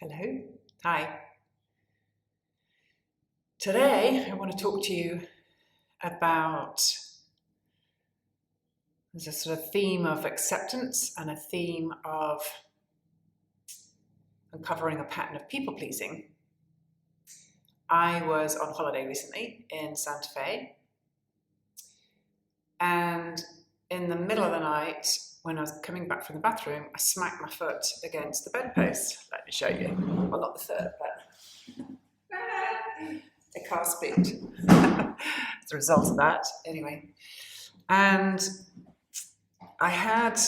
Hello. Hi. Today I want to talk to you about there's a sort of theme of acceptance and a theme of uncovering a pattern of people pleasing. I was on holiday recently in Santa Fe, and in the middle of the night, when I was coming back from the bathroom, I smacked my foot against the bedpost. Let me show you. Well, not the foot, but the car spooked. As a result of that, anyway. And I had,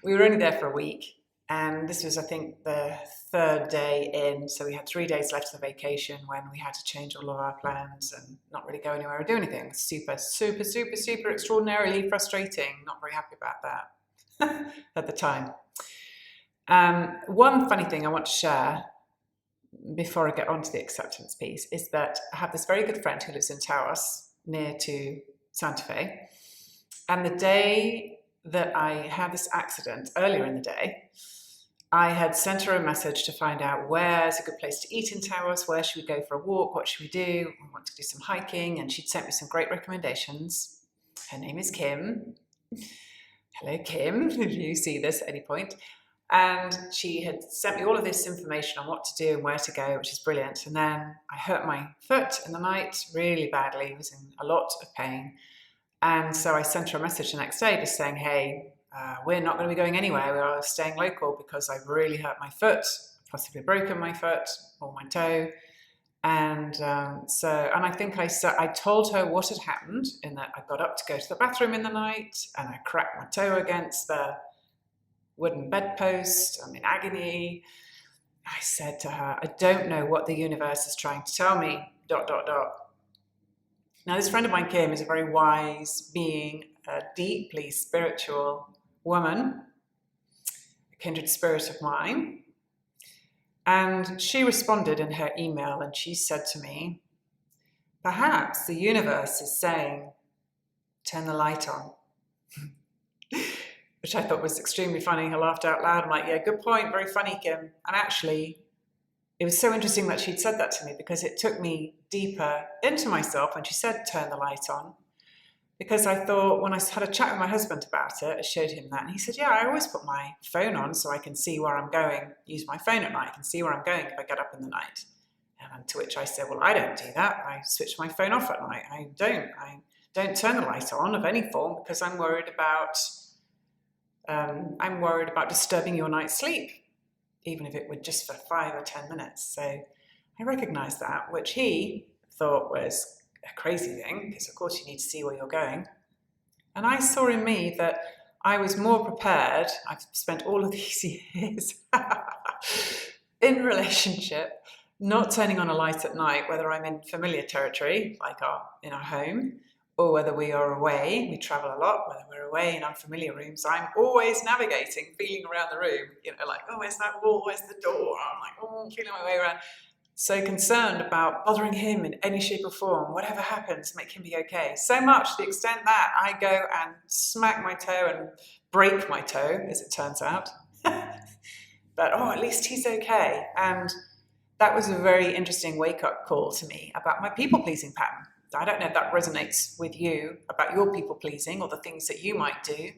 we were only there for a week, and this was, I think, the third day in, so we had 3 days left of the vacation when we had to change all of our plans and not really go anywhere or do anything. Super extraordinarily frustrating. Not very happy about that at the time. One funny thing I want to share before I get on to the acceptance piece is that I have this very good friend who lives in Taos, near to Santa Fe. And the day that I had this accident, earlier in the day, I had sent her a message to find out where's a good place to eat in Taos, where should we go for a walk, what should we do? We want to do some hiking, and she'd sent me some great recommendations. Her name is Kim. Hello, Kim, if you see this at any point. And she had sent me all of this information on what to do and where to go, which is brilliant. And then I hurt my foot in the night really badly. I was in a lot of pain. And so I sent her a message the next day just saying, hey, we're not going to be going anywhere. We are staying local because I really hurt my foot, possibly broken my foot or my toe. And and I think I told her what had happened, in that I got up to go to the bathroom in the night and I cracked my toe against the wooden bedpost. I'm in agony. I said to her, I don't know what the universe is trying to tell me, ... Now, this friend of mine, Kim, is a very wise being, a deeply spiritual woman, a kindred spirit of mine. And she responded in her email and she said to me, perhaps the universe is saying, turn the light on. Which I thought was extremely funny. I laughed out loud. I'm like, yeah, good point. Very funny, Kim. And actually, it was so interesting that she'd said that to me, because it took me deeper into myself when she said, turn the light on. Because I thought, when I had a chat with my husband about it, I showed him that. And he said, yeah, I always put my phone on so I can see where I'm going, use my phone at night. I can see where I'm going if I get up in the night. And to which I said, well, I don't do that. I switch my phone off at night. I don't turn the light on of any form, because I'm worried about disturbing your night's sleep, even if it were just for 5 or 10 minutes. So I recognized that, which he thought was a crazy thing, because of course you need to see where you're going. And I saw in me that I was more prepared. I've spent all of these years in relationship, not turning on a light at night, whether I'm in familiar territory, like in our home, or whether we are away. We travel a lot, whether we're away in unfamiliar rooms. I'm always navigating, feeling around the room, like, oh, where's that wall? Where's the door? I'm like, oh, feeling my way around. So concerned about bothering him in any shape or form, whatever happens, make him be okay. So much to the extent that I go and smack my toe and break my toe, as it turns out. But, at least he's okay. And that was a very interesting wake-up call to me about my people-pleasing pattern. I don't know if that resonates with you, about your people-pleasing or the things that you might do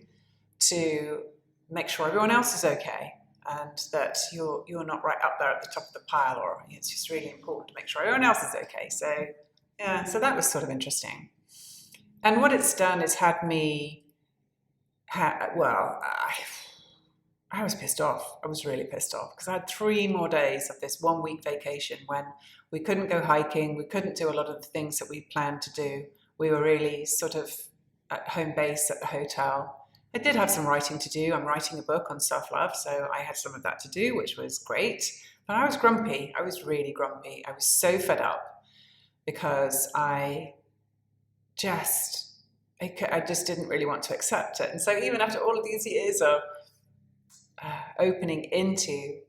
to make sure everyone else is okay, and that you're not right up there at the top of the pile, or it's just really important to make sure everyone else is okay. So, yeah, so that was sort of interesting. And what it's done is had me, I was pissed off. I was really pissed off, because I had 3 more days of this 1-week vacation when we couldn't go hiking. We couldn't do a lot of the things that we planned to do. We were really sort of at home base at the hotel. I did have some writing to do. I'm writing a book on self-love, so I had some of that to do, which was great. But I was grumpy. I was really grumpy. I was so fed up, because I just didn't really want to accept it. And so even after all of these years of opening into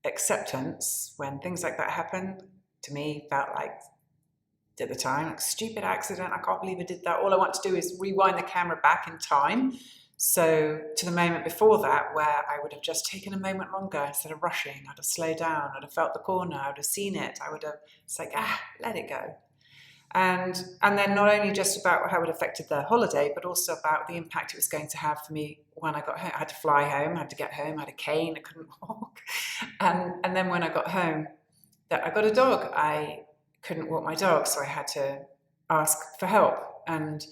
acceptance, when things like that happen, to me felt like, at the time, like, stupid accident. I can't believe I did that. All I want to do is rewind the camera back in time So to the moment before that, where I would have just taken a moment longer instead of rushing, I'd have slowed down, I'd have felt the corner, I would have seen it, I would have, it's like, let it go. And then not only just about how it affected the holiday, but also about the impact it was going to have for me when I got home. I had to fly home, I had to get home, I had a cane, I couldn't walk. And then when I got home, that I got a dog, I couldn't walk my dog, so I had to ask for help and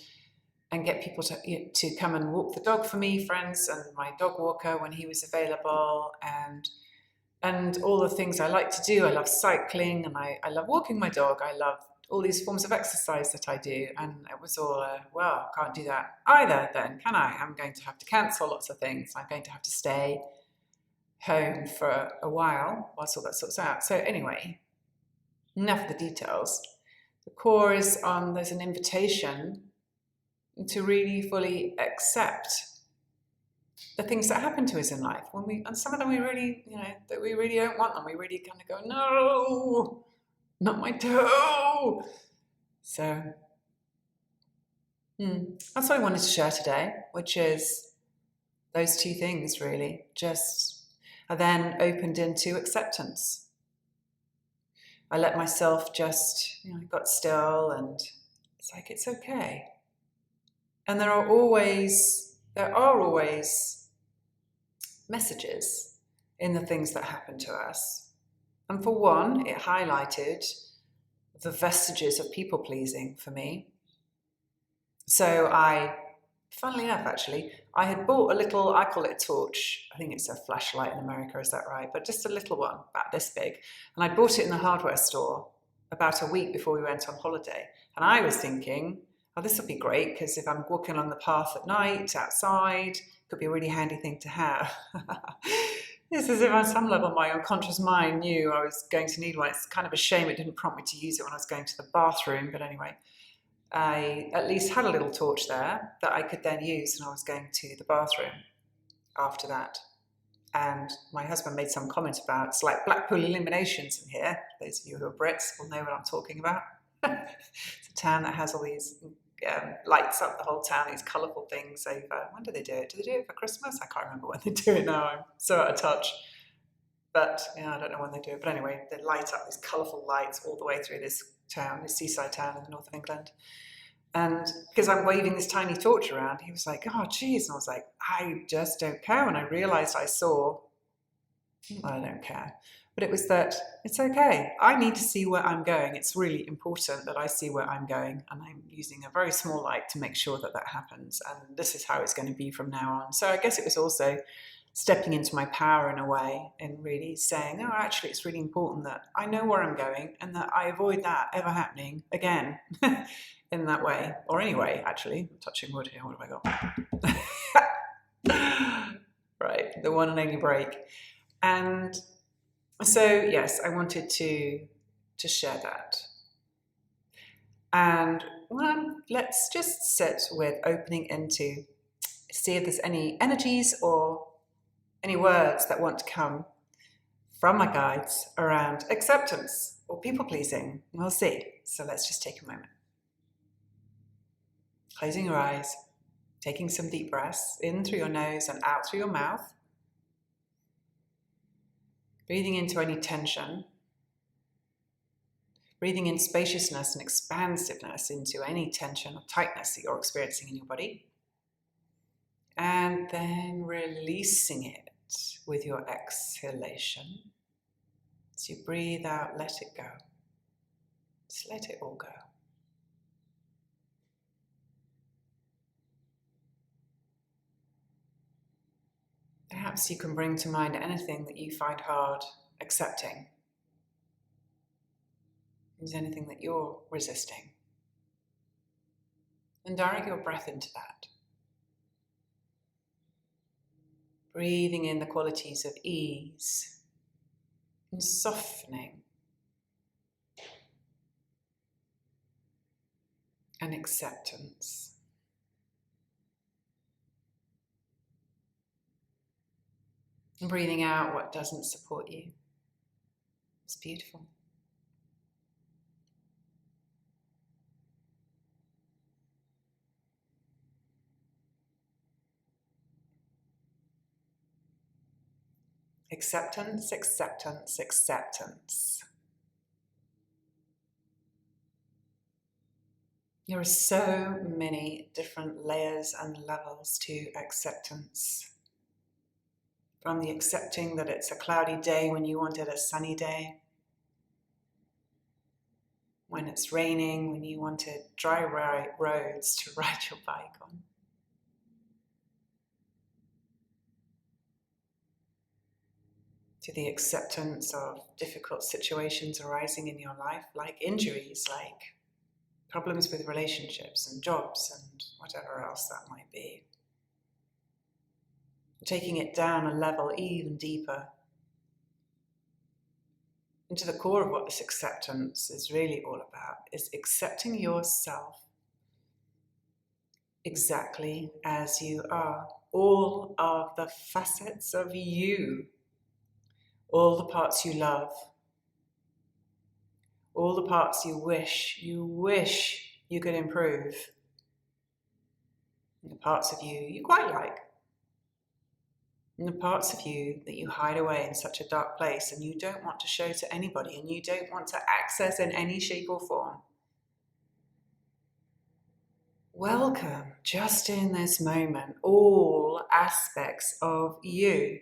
get people to come and walk the dog for me, friends, and my dog walker when he was available, and all the things I like to do. I love cycling, and I love walking my dog. I love all these forms of exercise that I do, and it was all, well, can't do that either then, can I? I'm going to have to cancel lots of things. I'm going to have to stay home for a while whilst all that sorts out. So anyway, enough of the details. The core is on, there's an invitation to really fully accept the things that happen to us in life. And some of them we really, that we really don't want them. We really kind of go, no, not my toe. So that's what I wanted to share today, which is those two things really. I then opened into acceptance. I let myself just, got still, and it's like, it's okay. And there are always messages in the things that happen to us. And for one, it highlighted the vestiges of people pleasing for me. So funnily enough, actually, I had bought a little, I call it a torch. I think it's a flashlight in America, is that right? But just a little one, about this big. And I bought it in the hardware store about a week before we went on holiday. And I was thinking, oh, this will be great, because if I'm walking along the path at night, outside, it could be a really handy thing to have. It's as if on some level my unconscious mind knew I was going to need one. It's kind of a shame it didn't prompt me to use it when I was going to the bathroom, but anyway. I at least had a little torch there that I could then use when I was going to the bathroom after that. And my husband made some comment about, it's like Blackpool Illuminations in here. Those of you who are Brits will know what I'm talking about. It's a town that has all these lights up the whole town, these colourful things over. When do they do it? Do they do it for Christmas? I can't remember when they do it now. I'm so out of touch. But I don't know when they do it. But anyway, they light up these colourful lights all the way through this town, this seaside town in the north of England. And because I'm waving this tiny torch around, he was like, oh, geez. And I was like, I just don't care. And I realised I don't care. But it was that it's okay. I need to see where I'm going. It's really important that I see where I'm going. And I'm using a very small light to make sure that that happens. And this is how it's going to be from now on. So I guess it was also stepping into my power in a way and really saying, oh, actually, it's really important that I know where I'm going and that I avoid that ever happening again in that way. Or anyway, actually, I'm touching wood here. What have I got? Right, the one and only break. And so, yes, I wanted to share that. And let's just sit with opening into, see if there's any energies or any words that want to come from my guides around acceptance or people pleasing. We'll see. So let's just take a moment. Closing your eyes, taking some deep breaths in through your nose and out through your mouth. Breathing into any tension. Breathing in spaciousness and expansiveness into any tension or tightness that you're experiencing in your body. And then releasing it with your exhalation. As you breathe out, let it go. Just let it all go. Perhaps you can bring to mind anything that you find hard accepting. Is anything that you're resisting? And direct your breath into that. Breathing in the qualities of ease and softening and acceptance. And breathing out what doesn't support you. It's beautiful. Acceptance, acceptance, acceptance. There are so many different layers and levels to acceptance. From the accepting that it's a cloudy day when you wanted a sunny day, when it's raining, when you wanted dry roads to ride your bike on. To the acceptance of difficult situations arising in your life, like injuries, like problems with relationships and jobs and whatever else that might be. Taking it down a level even deeper into the core of what this acceptance is really all about, is accepting yourself exactly as you are. All of the facets of you, all the parts you love, all the parts you wish you could improve, and the parts of you quite like, and the parts of you that you hide away in such a dark place and you don't want to show to anybody and you don't want to access in any shape or form. Welcome, just in this moment, all aspects of you,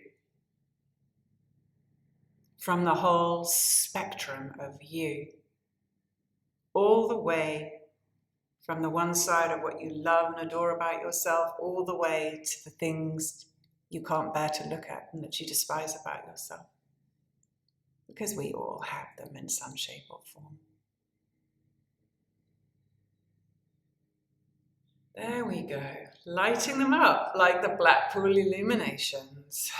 from the whole spectrum of you, all the way from the one side of what you love and adore about yourself, all the way to the things you can't bear to look at and that you despise about yourself. Because we all have them in some shape or form. There we go, lighting them up like the Blackpool illuminations.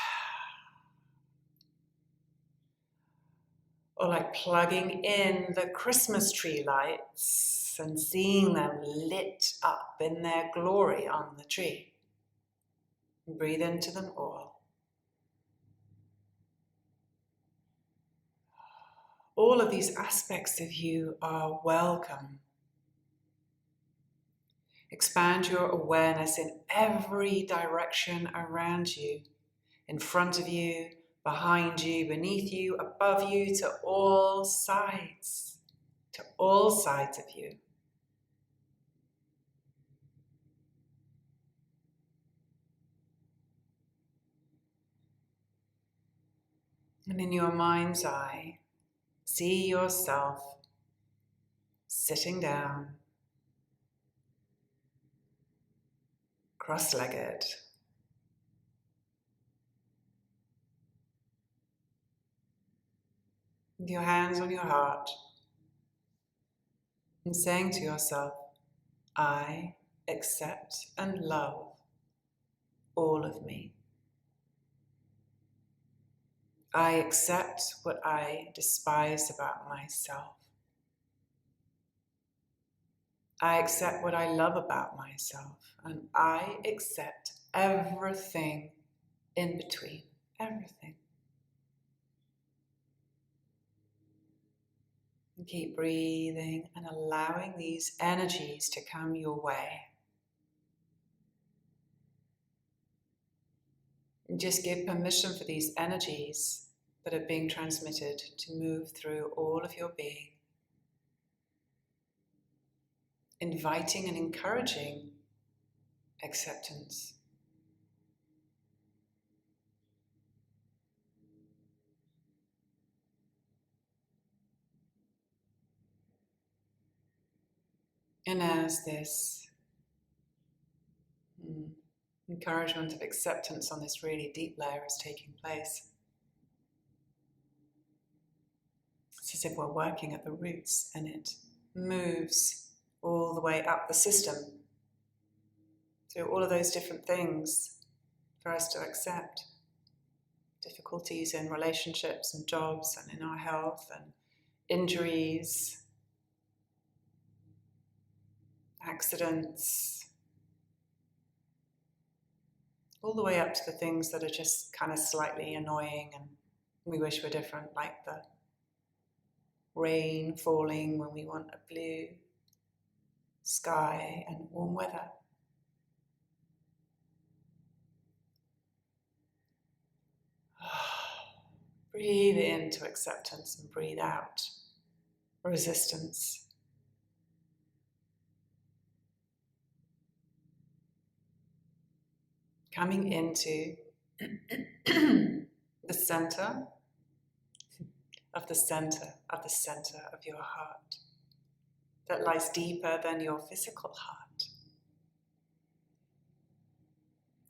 Or like plugging in the Christmas tree lights and seeing them lit up in their glory on the tree. Breathe into them all. All of these aspects of you are welcome. Expand your awareness in every direction around you, in front of you, behind you, beneath you, above you, to all sides of you. And in your mind's eye, see yourself sitting down, cross-legged, with your hands on your heart, and saying to yourself, I accept and love all of me. I accept what I despise about myself. I accept what I love about myself, and I accept everything in between, everything. And keep breathing and allowing these energies to come your way. And just give permission for these energies that are being transmitted to move through all of your being, inviting and encouraging acceptance. And as this encouragement of acceptance on this really deep layer is taking place, it's as if we're working at the roots, and it moves all the way up the system through all of those different things for us to accept. Difficulties in relationships and jobs and in our health and injuries, accidents, all the way up to the things that are just kind of slightly annoying and we wish were different, like the rain falling when we want a blue sky and warm weather. Breathe into acceptance and breathe out resistance. Coming into the center of the center of the center of your heart that lies deeper than your physical heart.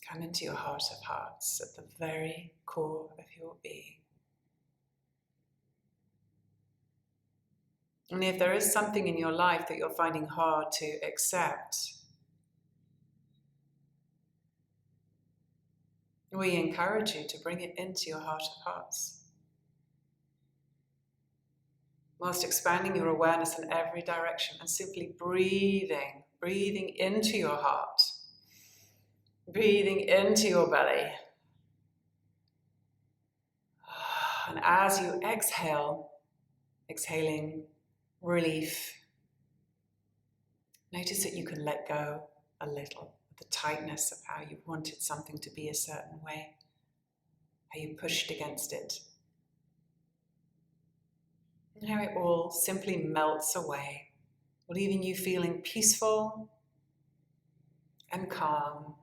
Come into your heart of hearts at the very core of your being. And if there is something in your life that you're finding hard to accept, we encourage you to bring it into your heart of hearts, whilst expanding your awareness in every direction and simply breathing into your heart, breathing into your belly. And as you exhale, exhaling relief, notice that you can let go a little of the tightness of how you wanted something to be a certain way, how you pushed against it, and how it all simply melts away, leaving you feeling peaceful and calm.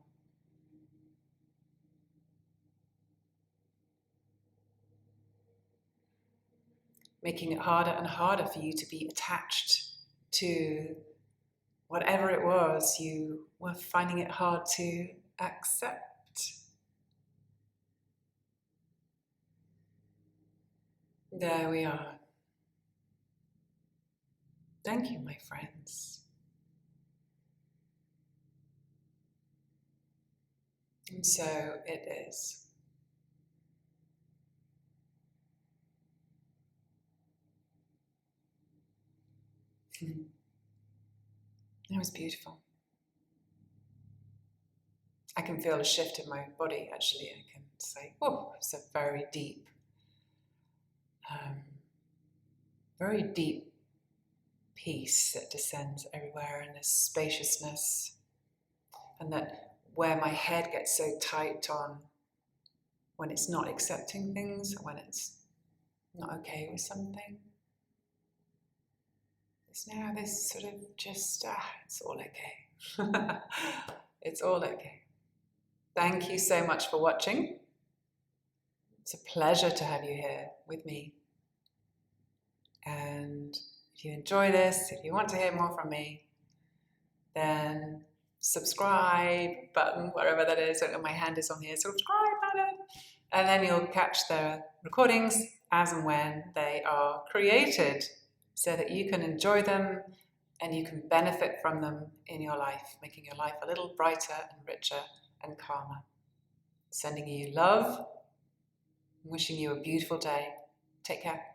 Making it harder and harder for you to be attached to whatever it was you were finding it hard to accept. There we are. Thank you, my friends. And so it is. That was beautiful. I can feel a shift in my body, actually. I can say, oh, it's a very deep peace that descends everywhere, and this spaciousness. And that where my head gets so tight on when it's not accepting things, when it's not okay with something, it's now this sort of just, it's all okay. It's all okay. Thank you so much for watching. It's a pleasure to have you here with me. And if you enjoy this, if you want to hear more from me, then subscribe button, wherever that is. My hand is on here, subscribe button. And then you'll catch the recordings as and when they are created, so that you can enjoy them and you can benefit from them in your life, making your life a little brighter and richer and calmer. Sending you love, wishing you a beautiful day. Take care.